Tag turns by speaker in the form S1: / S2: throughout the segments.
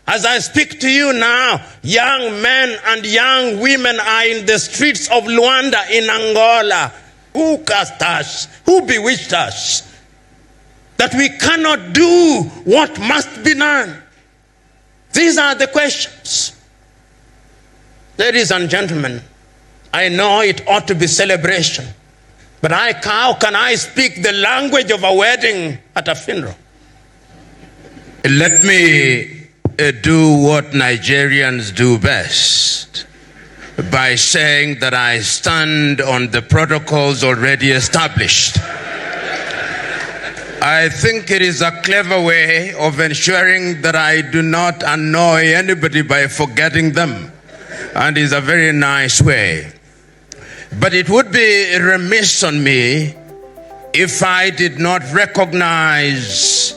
S1: As I speak to you now, young men and young women are in the streets of Luanda in Angola. Who cast us? Who bewitched us? That we cannot do what must be done. These are the questions. Ladies and gentlemen, I know it ought to be celebration, but how can I speak the language of a wedding at a funeral? Let me do what Nigerians do best by saying that I stand on the protocols already established. I think it is a clever way of ensuring that I do not annoy anybody by forgetting them, and is a very nice way. But it would be remiss on me if I did not recognize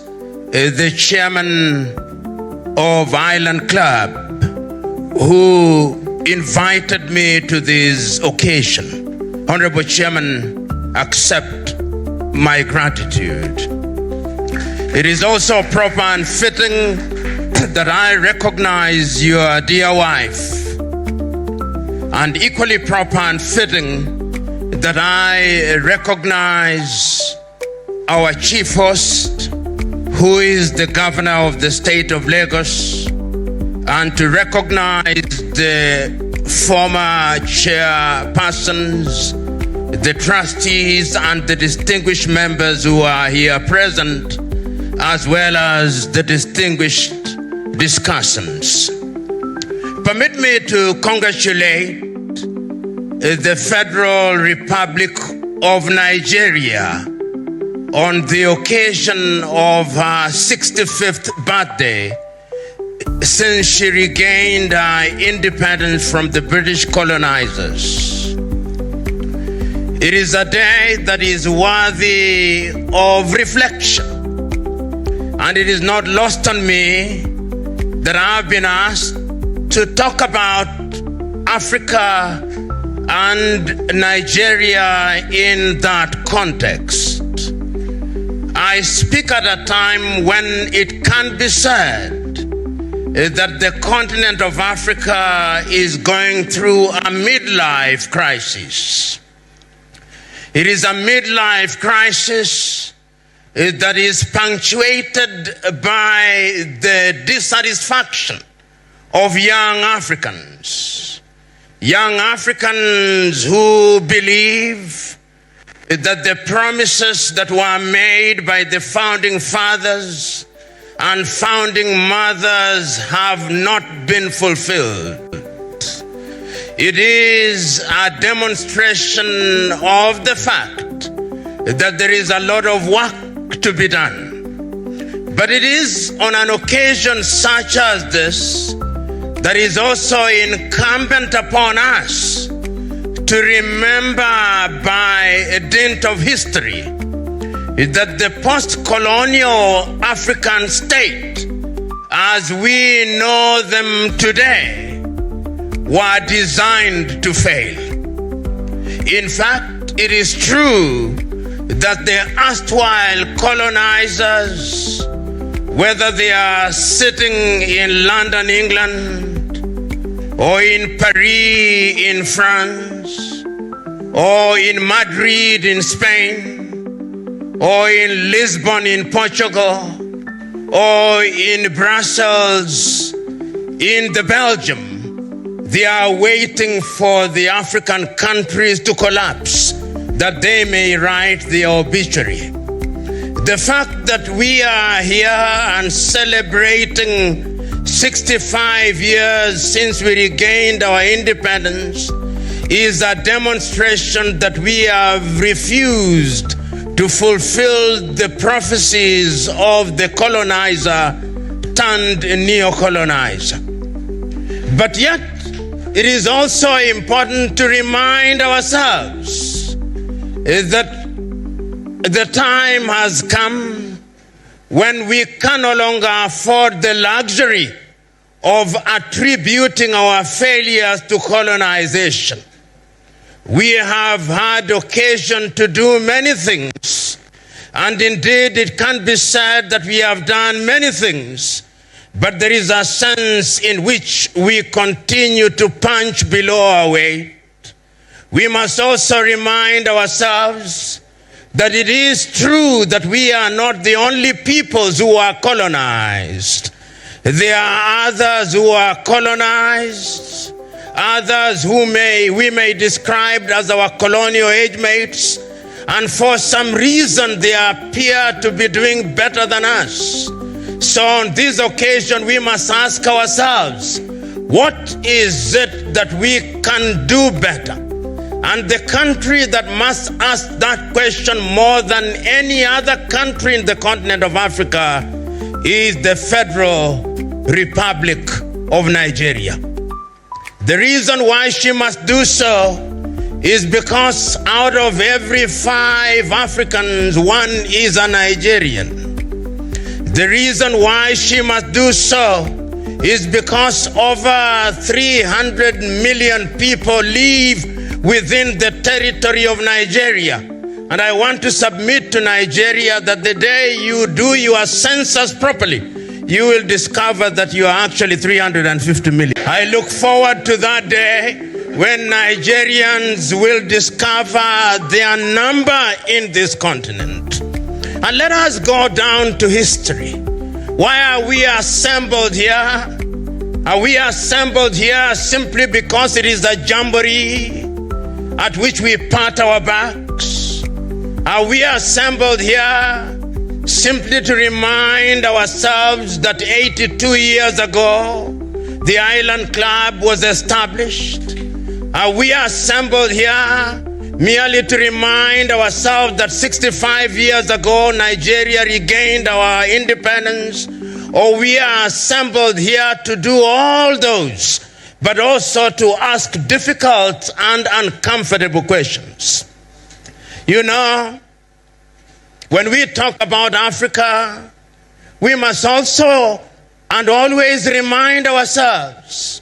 S1: the chairman of Island Club who invited me to this occasion. Honorable Chairman, accept my gratitude. It is also proper and fitting that I recognize your dear wife, and equally proper and fitting that I recognize our chief host, who is the governor of the state of Lagos, and to recognize the former chairpersons, the trustees, and the distinguished members who are here present, as well as the distinguished discussants. Permit me to congratulate the Federal Republic of Nigeria on the occasion of her 65th birthday since she regained her independence from the British colonizers. It is a day that is worthy of reflection, and it is not lost on me that I've been asked to talk about Africa and Nigeria in that context. I speak at a time when it can be said that the continent of Africa is going through a midlife crisis. It is a midlife crisis that is punctuated by the dissatisfaction of young Africans. Young Africans who believe that the promises that were made by the founding fathers and founding mothers have not been fulfilled. It is a demonstration of the fact that there is a lot of work to be done. But it is on an occasion such as this that is also incumbent upon us to remember by dint of history that the post-colonial African state, as we know them today, were designed to fail. In fact, it is true that the erstwhile colonizers, whether they are sitting in London, England, or in Paris, in France, or in Madrid, in Spain, or in Lisbon, in Portugal, or in Brussels, in Belgium, they are waiting for the African countries to collapse, that they may write the obituary. The fact that we are here and celebrating 65 years since we regained our independence is a demonstration that we have refused to fulfill the prophecies of the colonizer turned neo-colonizer. But yet, it is also important to remind ourselves that the time has come when we can no longer afford the luxury of attributing our failures to colonization. We have had occasion to do many things, and indeed it can be said that we have done many things, but there is a sense in which we continue to punch below our weight. We must also remind ourselves that it is true that we are not the only peoples who are colonized. There are others who are colonized, others who we may describe as our colonial age mates, and for some reason they appear to be doing better than us. So on this occasion we must ask ourselves, what is it that we can do better? And the country that must ask that question more than any other country in the continent of Africa is the Federal Republic of Nigeria. The reason why she must do so is because out of every 5 Africans, 1 is a Nigerian. The reason why she must do so is because over 300 million people live within the territory of Nigeria. And I want to submit to Nigeria that the day you do your census properly, you will discover that you are actually 350 million. I look forward to that day when Nigerians will discover their number in this continent. And let us go down to history. Why are we assembled here? Are we assembled here simply because it is a jamboree at which we pat our backs? Are we assembled here simply to remind ourselves that 82 years ago the Island Club was established? Are we assembled here merely to remind ourselves that 65 years ago Nigeria regained our independence? Or we are assembled here to do all those, but also to ask difficult and uncomfortable questions? You know, when we talk about Africa, we must also and always remind ourselves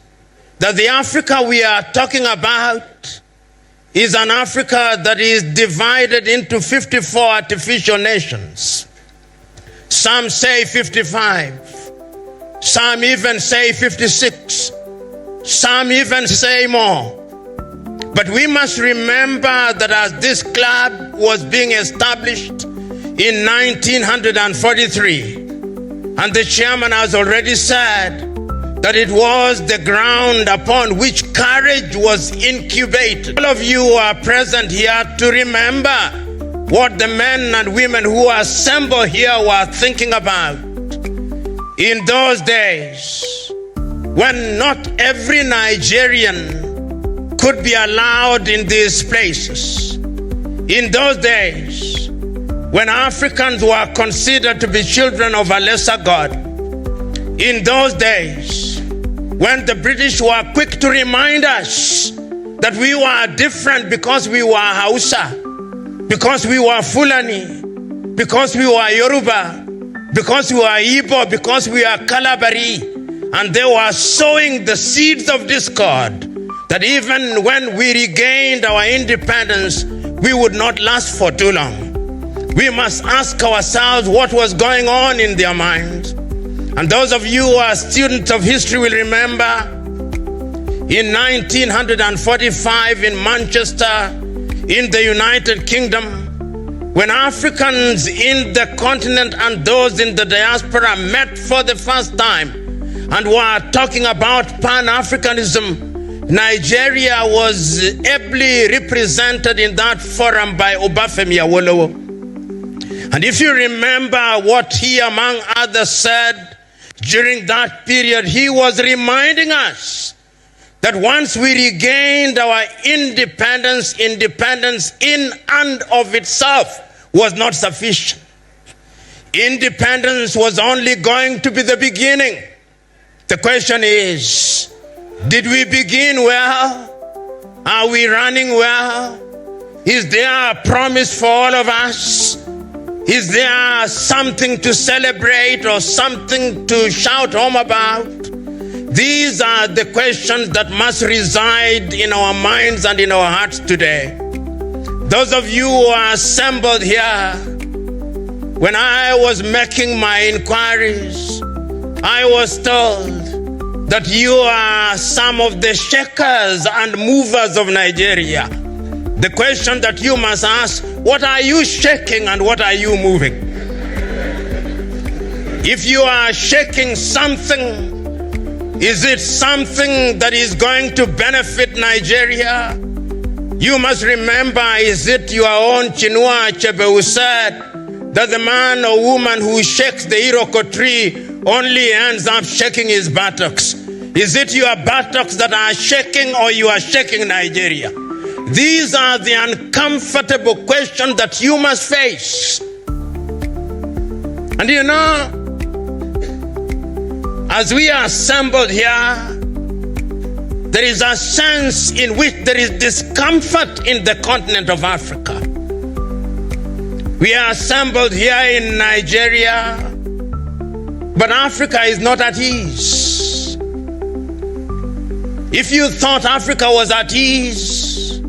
S1: that the Africa we are talking about is an Africa that is divided into 54 artificial nations. Some say 55. Some even say 56. Some even say more. But we must remember that as this club was being established in 1943, and the chairman has already said that it was the ground upon which courage was incubated. All of you who are present here to remember what the men and women who are assembled here were thinking about. In those days, when not every Nigerian could be allowed in these places. In those days, when Africans were considered to be children of a lesser God. In those days, when the British were quick to remind us that we were different because we were Hausa, because we were Fulani, because we were Yoruba, because we were Igbo, because we are Kalabari, and they were sowing the seeds of discord, that even when we regained our independence, we would not last for too long. We must ask ourselves what was going on in their minds. And those of you who are students of history will remember in 1945 in Manchester, in the United Kingdom, when Africans in the continent and those in the diaspora met for the first time and were talking about Pan-Africanism, Nigeria was ably represented in that forum by Obafemi Awolowo. And if you remember what he, among others, said during that period, he was reminding us that once we regained our independence in and of itself was not sufficient. Independence was only going to be the beginning. The question is, did we begin well? Are we running well? Is there a promise for all of us? Is there something to celebrate or something to shout home about? These are the questions that must reside in our minds and in our hearts today. Those of you who are assembled here, when I was making my inquiries, I was told that you are some of the shakers and movers of Nigeria. The question that you must ask, what are you shaking and what are you moving? If you are shaking something, is it something that is going to benefit Nigeria? You must remember, is it your own Chinua Achebe who said that the man or woman who shakes the iroko tree only ends up shaking his buttocks? Is it your buttocks that are shaking or you are shaking Nigeria? These are the uncomfortable questions that you must face. And you know, as we are assembled here, there is a sense in which there is discomfort in the continent of Africa. We are assembled here in Nigeria, but Africa is not at ease. If you thought Africa was at ease,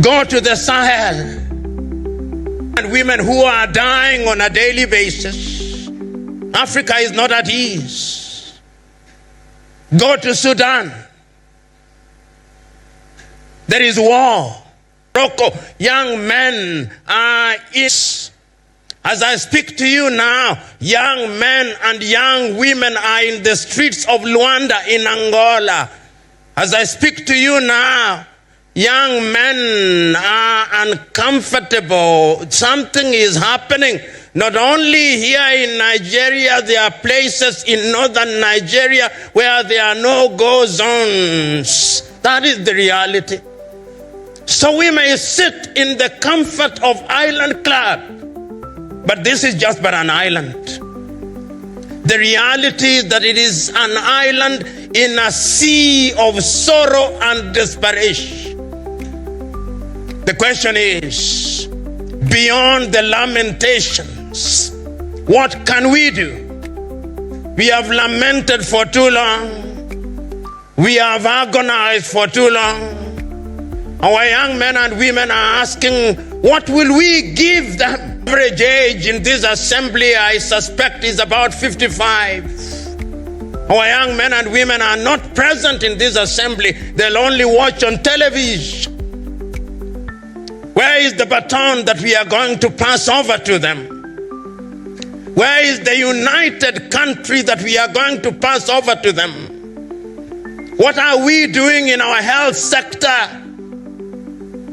S1: go to the Sahel and women who are dying on a daily basis. Africa is not at ease. Go to Sudan. There is war. Morocco, young men are in. As I speak to you now, young men and young women are in the streets of Luanda in Angola. As I speak to you now, young men are uncomfortable. Something is happening. Not only here in Nigeria, there are places in northern Nigeria where there are no-go zones. That is the reality. So we may sit in the comfort of Island Club, but this is just but an island. The reality is that it is an island in a sea of sorrow and desperation. The question is, beyond the lamentations, what can we do? We have lamented for too long. We have agonized for too long. Our young men and women are asking, what will we give them? Average age in this assembly, I suspect, is about 55. Our young men and women are not present in this assembly. They'll only watch on television. Where is the baton that we are going to pass over to them? Where is the united country that we are going to pass over to them? What are we doing in our health sector?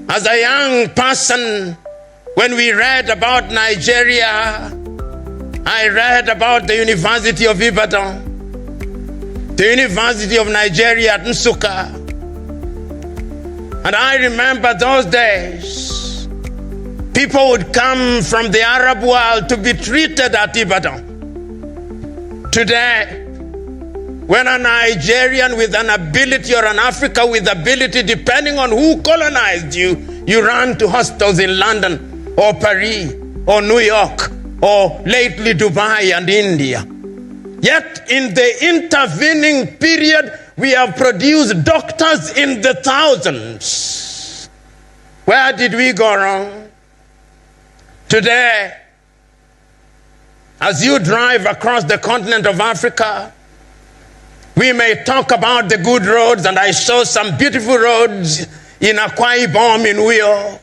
S1: As a young person, when we read about Nigeria, I read about the University of Ibadan, the University of Nigeria at Nsukka. And I remember those days, people would come from the Arab world to be treated at Ibadan. Today, when a Nigerian with an ability or an African with ability, depending on who colonized you, you run to hostels in London or Paris or New York or lately Dubai and India. Yet in the intervening period, we have produced doctors in the thousands. Where did we go wrong? Today, as you drive across the continent of Africa, we may talk about the good roads, and I saw some beautiful roads in Akwa Ibom in Uyo.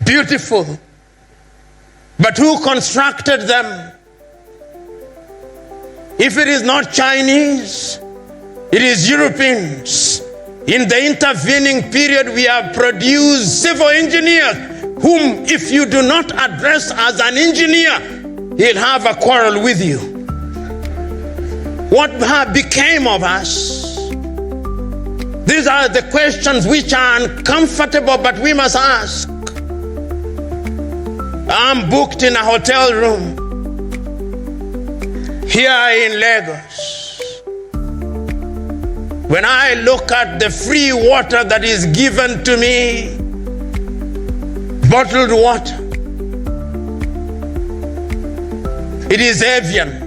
S1: Beautiful. But who constructed them? If it is not Chinese, it is Europeans. In the intervening period, we have produced civil engineers whom, if you do not address as an engineer, he'll have a quarrel with you. What became of us? These are the questions which are uncomfortable, but we must ask. I'm booked in a hotel room here in Lagos. When I look at the free water that is given to me, bottled water, it is Evian,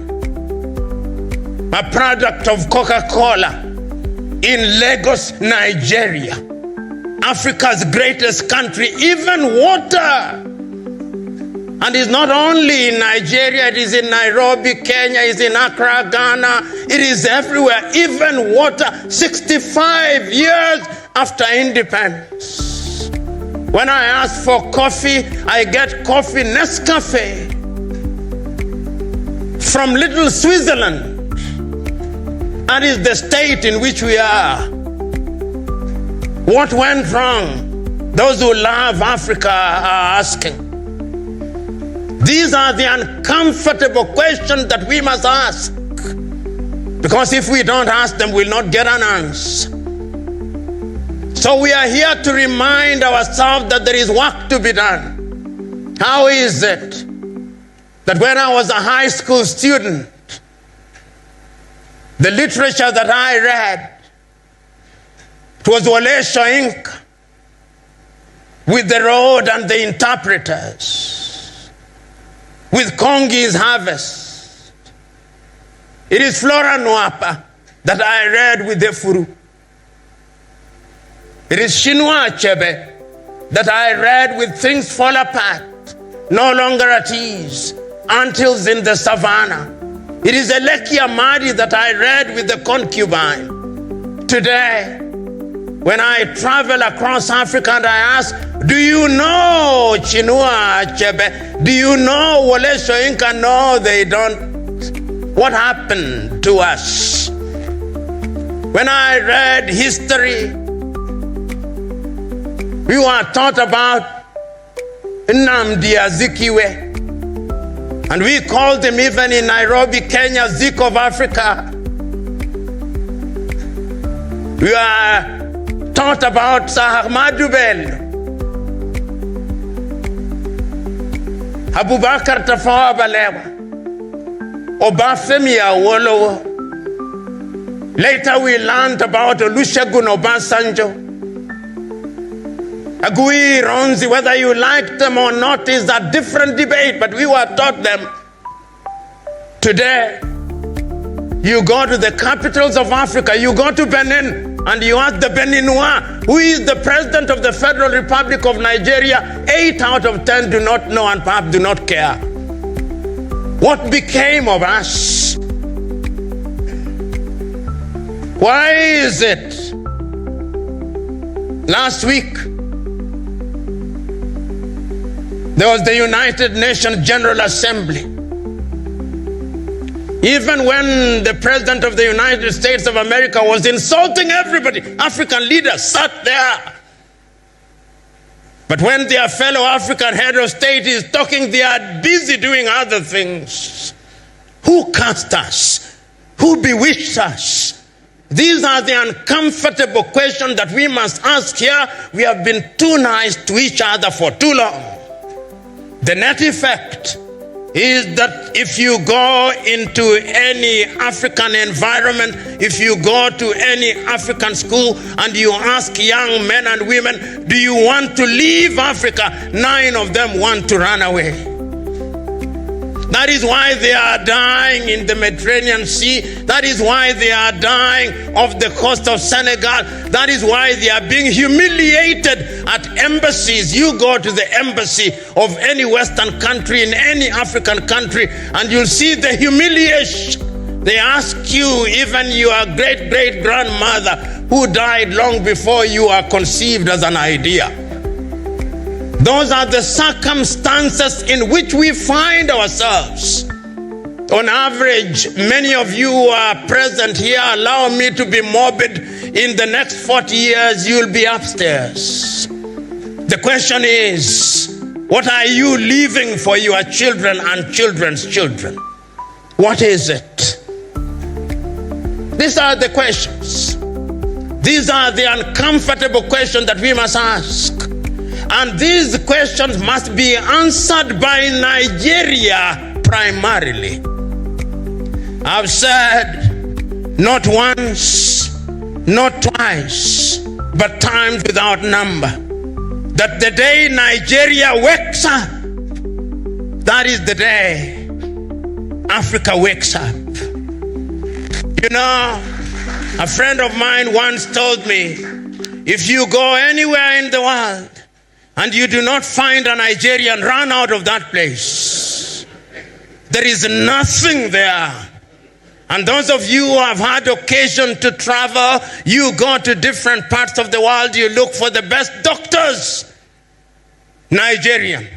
S1: a product of Coca-Cola in Lagos, Nigeria, Africa's greatest country. Even water And it's not only in Nigeria, it is in Nairobi, Kenya, it's in Accra, Ghana, it is everywhere. Even water, 65 years after independence. When I ask for coffee, I get coffee Nescafe from little Switzerland. That is the state in which we are. What went wrong? Those who love Africa are asking. These are the uncomfortable questions that we must ask. Because if we don't ask them, we'll not get an answer. So we are here to remind ourselves that there is work to be done. How is it that when I was a high school student, the literature that I read, it was Wole Soyinka with the road and the interpreters, with Kongi's harvest. It is Flora Nwapa that I read with the Furu. It is Chinua Achebe that I read with Things Fall Apart, No Longer at Ease, Antilles in the Savannah. It is Eleki Amadi that I read with The Concubine. Today, when I travel across Africa and I ask, do you know Chinua Achebe? Do you know Wole Soyinka? No, they don't. What happened to us? When I read history, we were taught about Nnamdi Azikiwe. And we called him, even in Nairobi, Kenya, Zik of Africa. We are taught about Sir Ahmadu Bello, Abubakar Tafawa Balewa, Obafemi Awolowo. Later we learned about Olusegun Obasanjo. Agui Ronzi, whether you like them or not is a different debate, but we were taught them. Today, you go to the capitals of Africa, you go to Benin, and you ask the Beninois, who is the president of the Federal Republic of Nigeria, 8 out of 10 do not know and perhaps do not care. What became of us? Why is it? Last week, there was the United Nations General Assembly. Even when the President of the United States of America was insulting everybody, African leaders sat there. But when their fellow African head of state is talking, they are busy doing other things. Who cast us? Who bewitched us? These are the uncomfortable questions that we must ask here. We have been too nice to each other for too long. The net effect is that if you go into any African environment, if you go to any African school and you ask young men and women, do you want to leave Africa? 9 of them want to run away. That is why they are dying in the Mediterranean Sea. That is why they are dying off the coast of Senegal. That is why they are being humiliated at embassies. You go to the embassy of any Western country, in any African country, and you'll see the humiliation. They ask you, even your great-great-grandmother who died long before you are conceived as an idea. Those are the circumstances in which we find ourselves. On average, many of you who are present here, allow me to be morbid, in the next 40 years you'll be upstairs. The question is, what are you leaving for your children and children's children? What is it? These are the questions. These are the uncomfortable questions that we must ask. And these questions must be answered by Nigeria primarily. I've said not once, not twice, but times without number, that the day Nigeria wakes up, that is the day Africa wakes up. You know, a friend of mine once told me, if you go anywhere in the world, and you do not find a Nigerian, run out of that place. There is nothing there. And those of you who have had occasion to travel, you go to different parts of the world, you look for the best doctors, Nigerian.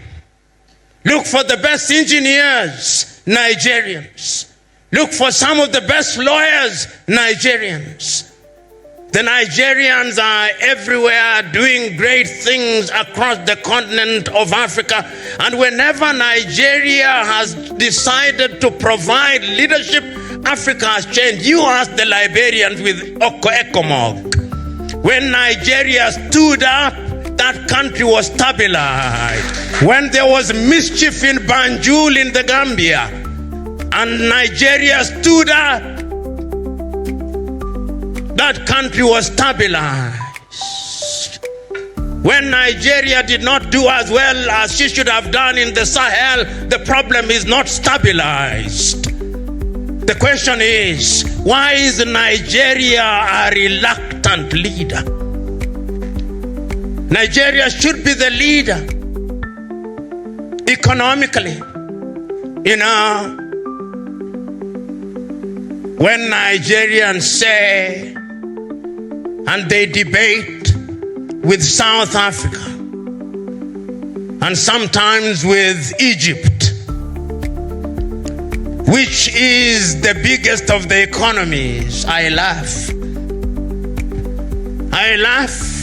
S1: Look for the best engineers, Nigerians. Look for some of the best lawyers, Nigerians. The Nigerians are everywhere doing great things across the continent of Africa. And whenever Nigeria has decided to provide leadership, Africa has changed. You ask the Liberians with Ekomog. When Nigeria stood up, that country was stabilized. When there was mischief in Banjul in the Gambia, and Nigeria stood up, that country was stabilized. When Nigeria did not do as well as she should have done in the Sahel, the problem is not stabilized. The question is, why is Nigeria a reluctant leader? Nigeria should be the leader economically. You know, when Nigerians say, and they debate with South Africa, and sometimes with Egypt, which is the biggest of the economies, I laugh. I laugh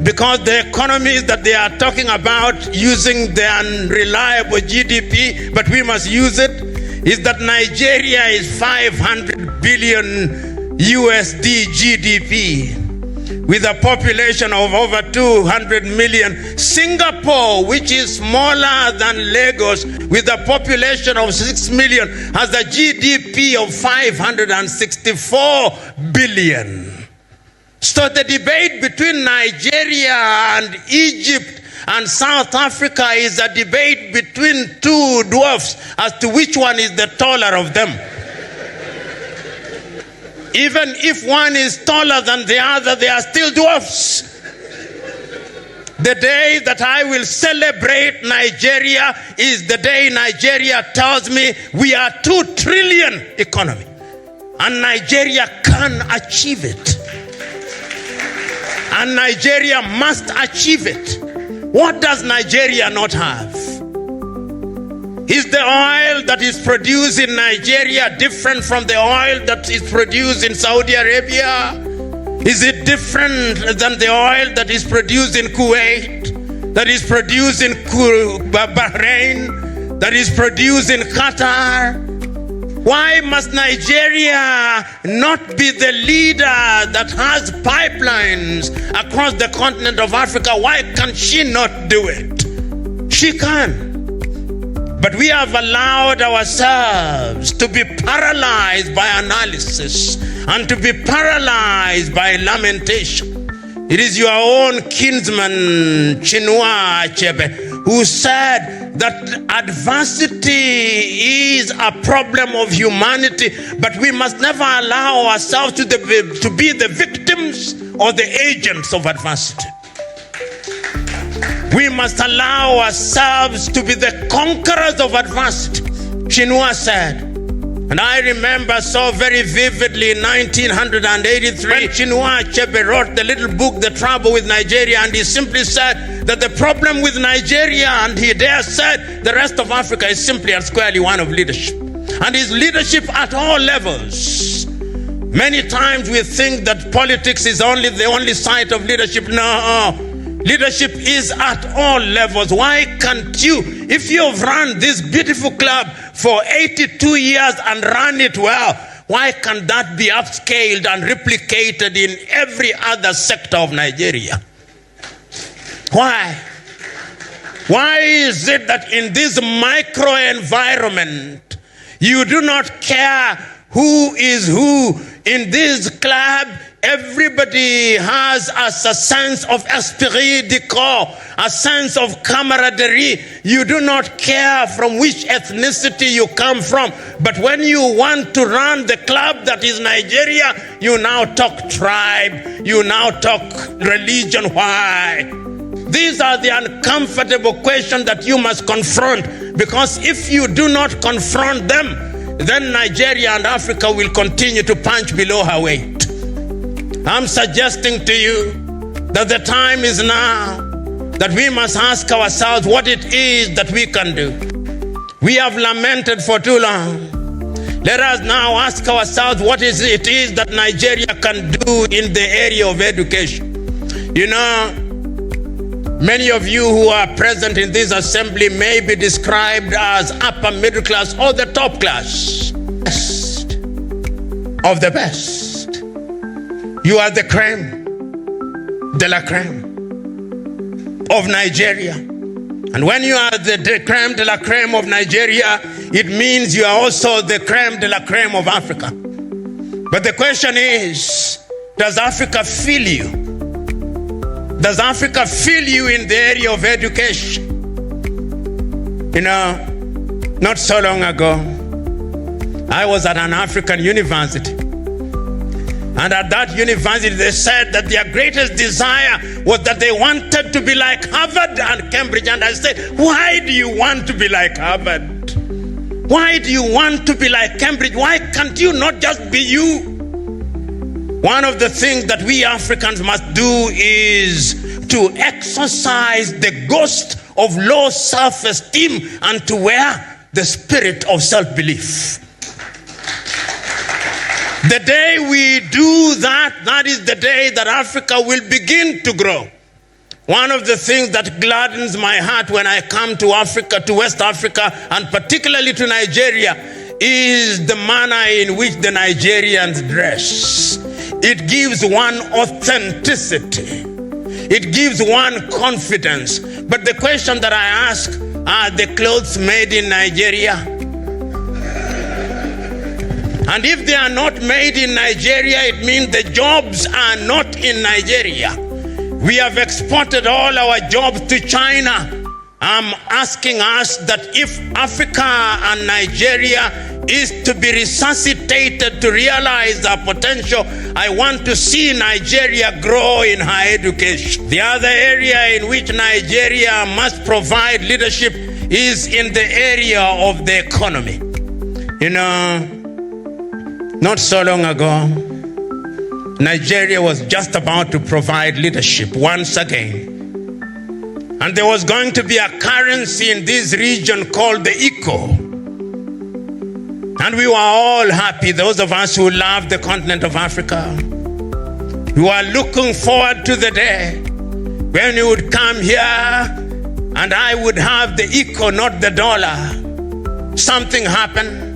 S1: because the economies that they are talking about using the unreliable GDP, but we must use it, is that Nigeria is 500 billion USD GDP with a population of over 200 million. Singapore, which is smaller than Lagos, with a population of 6 million, has a GDP of 564 billion. So the debate between Nigeria and Egypt and South Africa is a debate between two dwarfs as to which one is the taller of them. Even if one is taller than the other, they are still dwarfs. The day that I will celebrate Nigeria is the day Nigeria tells me we are 2 trillion economy. And Nigeria can achieve it. And Nigeria must achieve it. What does Nigeria not have? Is the oil that is produced in Nigeria different from the oil that is produced in Saudi Arabia? Is it different than the oil that is produced in Kuwait, that is produced in Bahrain, that is produced in Qatar? Why must Nigeria not be the leader that has pipelines across the continent of Africa? Why can she not do it? She can. But we have allowed ourselves to be paralyzed by analysis and to be paralyzed by lamentation. It is your own kinsman, Chinua Achebe, who said that adversity is a problem of humanity, but we must never allow ourselves to be the victims or the agents of adversity. We must allow ourselves to be the conquerors of adversity, Chinua said. And I remember so very vividly in 1983, when Chinua Achebe wrote the little book, The Trouble with Nigeria, and he simply said that the problem with Nigeria, and he there said the rest of Africa, is simply and squarely one of leadership. And his leadership at all levels. Many times we think that politics is the only side of leadership. No. Leadership is at all levels. Why can't you, if you've run this beautiful club for 82 years and run it well, why can't that be upscaled and replicated in every other sector of Nigeria? Why? Why is it that in this micro environment, you do not care who is who in this club? Everybody has a sense of esprit de corps, a sense of camaraderie. You do not care from which ethnicity you come from. But when you want to run the club that is Nigeria, you now talk tribe, you now talk religion. Why? These are the uncomfortable questions that you must confront, because if you do not confront them, then Nigeria and Africa will continue to punch below her weight. I'm suggesting to you that the time is now that we must ask ourselves what it is that we can do. We have lamented for too long. Let us now ask ourselves what it is that Nigeria can do in the area of education. You know, many of you who are present in this assembly may be described as upper middle class or the top class. Best of the best. You are the crème de la crème of Nigeria. And when you are the crème de la crème of Nigeria, it means you are also the crème de la crème of Africa. But the question is, does Africa feel you? Does Africa feel you in the area of education? You know, not so long ago, I was at an African university. And at that university, they said that their greatest desire was that they wanted to be like Harvard and Cambridge. And I said, why do you want to be like Harvard? Why do you want to be like Cambridge? Why can't you not just be you? One of the things that we Africans must do is to exercise the ghost of low self-esteem and to wear the spirit of self-belief. The day we do that, that is the day that Africa will begin to grow. One of the things that gladdens my heart when I come to Africa, to West Africa, and particularly to Nigeria, is the manner in which the Nigerians dress. It gives one authenticity. It gives one confidence. But the question that I ask, are the clothes made in Nigeria? And if they are not made in Nigeria, it means the jobs are not in Nigeria. We have exported all our jobs to China. I'm asking us that if Africa and Nigeria is to be resuscitated to realize our potential, I want to see Nigeria grow in higher education. The other area in which Nigeria must provide leadership is in the area of the economy. You know, not so long ago, Nigeria was just about to provide leadership once again. And there was going to be a currency in this region called the ECO. And we were all happy, those of us who love the continent of Africa. We were looking forward to the day when you would come here and I would have the ECO, not the dollar. Something happened.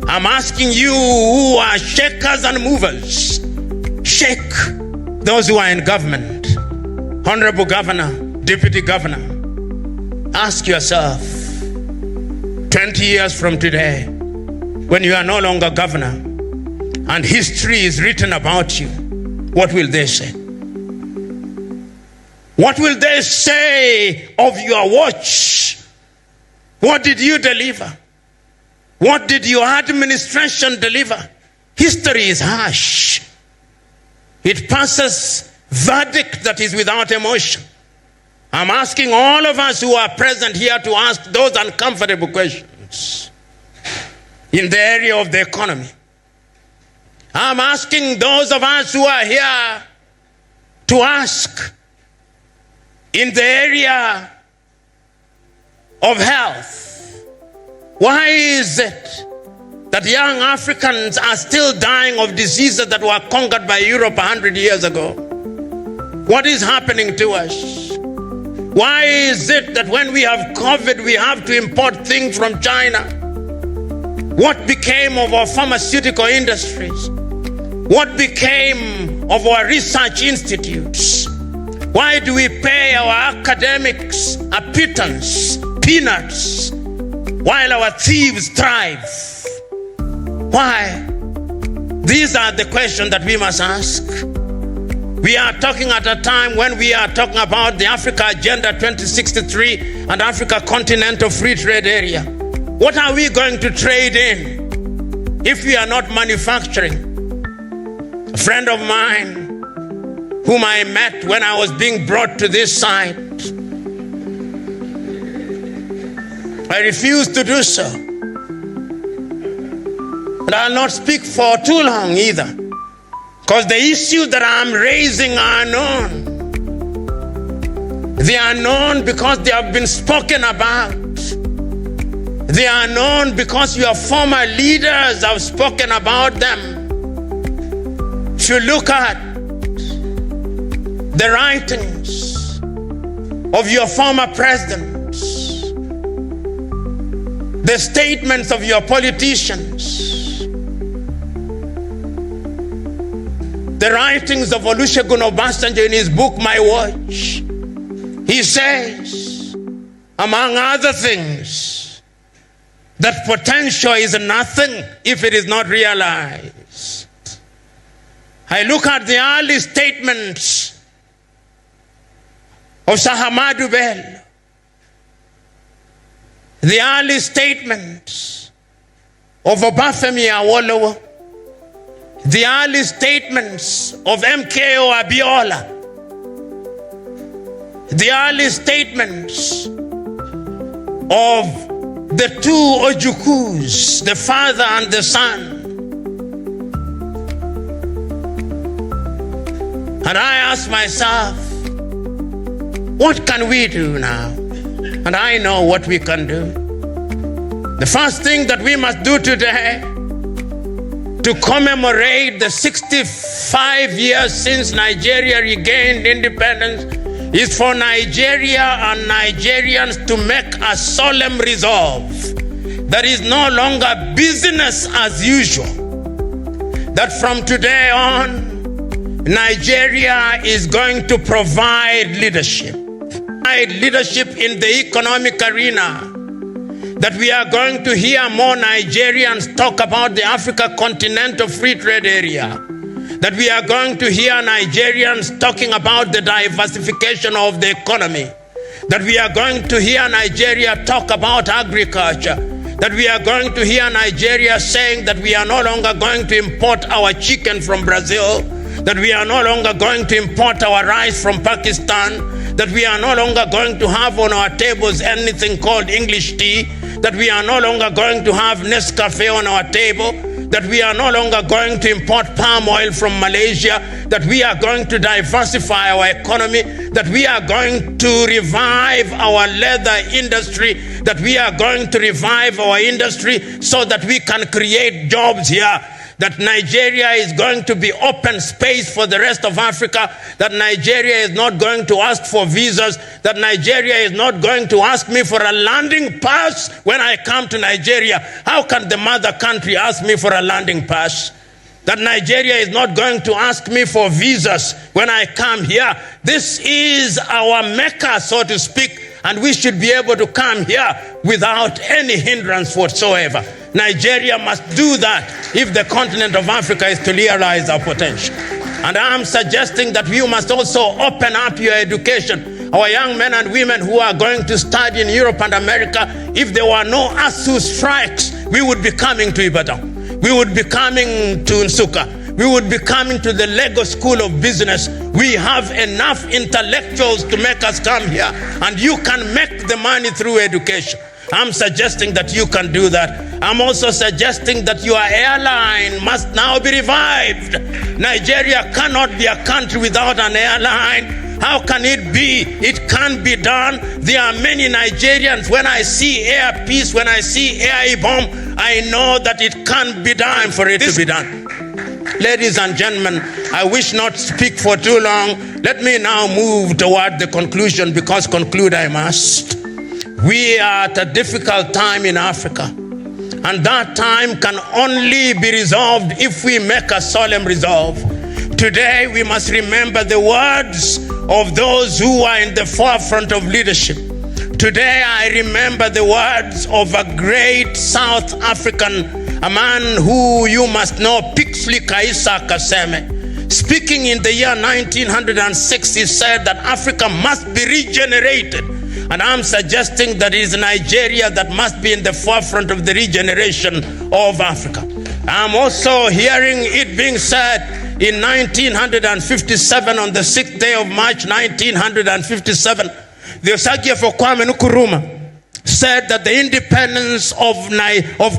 S1: I'm asking you who are shakers and movers. Shake those who are in government. Honorable Governor, Deputy Governor, ask yourself, 20 years from today, when you are no longer governor and history is written about you, what will they say? What will they say of your watch? What did you deliver? What did your administration deliver? History is harsh. It passes verdict that is without emotion. I'm asking all of us who are present here to ask those uncomfortable questions in the area of the economy. I'm asking those of us who are here to ask in the area of health. Why is it that young Africans are still dying of diseases that were conquered by Europe 100 years ago? What is happening to us? Why is it that when we have COVID, we have to import things from China? What became of our pharmaceutical industries? What became of our research institutes? Why do we pay our academics a pittance, peanuts, while our thieves thrive? Why? These are the questions that we must ask. We are talking at a time when we are talking about the Africa Agenda 2063 and Africa Continental Free Trade Area. What are we going to trade in if we are not manufacturing? A friend of mine whom I met when I was being brought to this site I refuse to do so. And I'll not speak for too long either, because the issues that I'm raising are known. They are known because they have been spoken about. They are known because your former leaders have spoken about them. If you look at the writings of your former presidents, the statements of your politicians, the writings of Olusegun Obasanjo in his book, My Watch, he says, among other things, that potential is nothing if it is not realized. I look at the early statements of Sahamadu Bello, the early statements of Obafemi Awolowo, the early statements of MKO Abiola, the early statements of the two Ojukus, the father and the son. And I ask myself, what can we do now? And I know what we can do. The first thing that we must do today to commemorate the 65 years since Nigeria regained independence is for Nigeria and Nigerians to make a solemn resolve that is no longer business as usual. That from today on, Nigeria is going to provide leadership. Leadership in the economic arena. That we are going to hear more Nigerians talk about the Africa Continental Free Trade Area. That we are going to hear Nigerians talking about the diversification of the economy. That we are going to hear Nigeria talk about agriculture. That we are going to hear Nigeria saying that we are no longer going to import our chicken from Brazil. That we are no longer going to import our rice from Pakistan. That we are no longer going to have on our tables anything called English tea. That we are no longer going to have Nescafe on our table. That we are no longer going to import palm oil from Malaysia. That we are going to diversify our economy. That we are going to revive our leather industry. That we are going to revive our industry so that we can create jobs here. That Nigeria is going to be open space for the rest of Africa, that Nigeria is not going to ask for visas, that Nigeria is not going to ask me for a landing pass when I come to Nigeria. How can the mother country ask me for a landing pass? That Nigeria is not going to ask me for visas when I come here. This is our Mecca, so to speak, and we should be able to come here without any hindrance whatsoever. Nigeria must do that if the continent of Africa is to realize our potential. And I'm suggesting that you must also open up your education. Our young men and women who are going to study in Europe and America, if there were no ASU strikes, we would be coming to Ibadan. We would be coming to Nsukka. We would be coming to the Lagos School of Business. We have enough intellectuals to make us come here, and you can make the money through education. I'm suggesting that you can do that. I'm also suggesting that your airline must now be revived. Nigeria cannot be a country without an airline. How can it be? It can be done. There are many Nigerians. When I see Air Peace, when I see Air Ibom, I know that it can be done for it to be done. Ladies and gentlemen, I wish not to speak for too long. Let me now move toward the conclusion, because conclude I must. We are at a difficult time in Africa, and that time can only be resolved if we make a solemn resolve. Today we must remember the words of those who are in the forefront of leadership. Today I remember the words of a great South African, a man who you must know, Pixley Kaisa Kaseme. Speaking in the year 1906, he said that Africa must be regenerated. And I'm suggesting that it is Nigeria that must be in the forefront of the regeneration of Africa. I'm also hearing it being said in 1957, on the 6th day of March 1957, the Osage for Kwame Nkrumah said that the independence of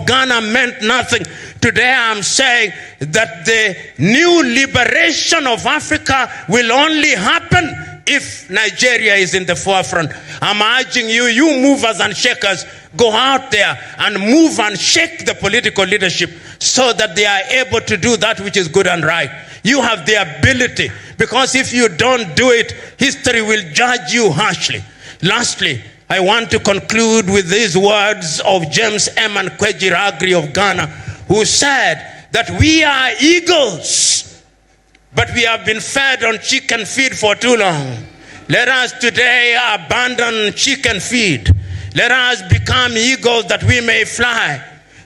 S1: Ghana meant nothing. Today I'm saying that the new liberation of Africa will only happen if Nigeria is in the forefront. I'm urging you, you movers and shakers, go out there and move and shake the political leadership so that they are able to do that which is good and right. You have the ability, because if you don't do it, history will judge you harshly. Lastly, I want to conclude with these words of James M. Kwejiragri of Ghana, who said that we are eagles, but we have been fed on chicken feed for too long. Let us today abandon chicken feed. Let us become eagles that we may fly.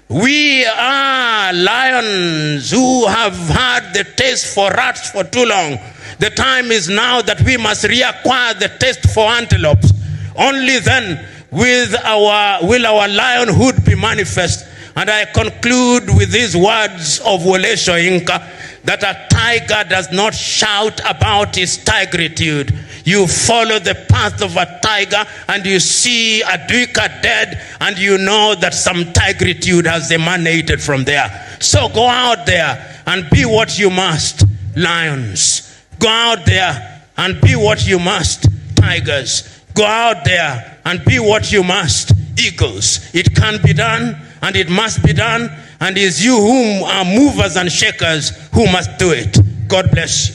S1: We are lions who have had the taste for rats for too long. The time is now that we must reacquire the taste for antelopes. Only then will our lionhood be manifest. And I conclude with these words of Wole Soyinka, that a tiger does not shout about its tigritude. You follow the path of a tiger and you see a duiker dead, and you know that some tigritude has emanated from there. So go out there and be what you must, lions. Go out there and be what you must, tigers. Go out there and be what you must, eagles. It can be done and it must be done, and it is you whom are movers and shakers who must do it. God bless you.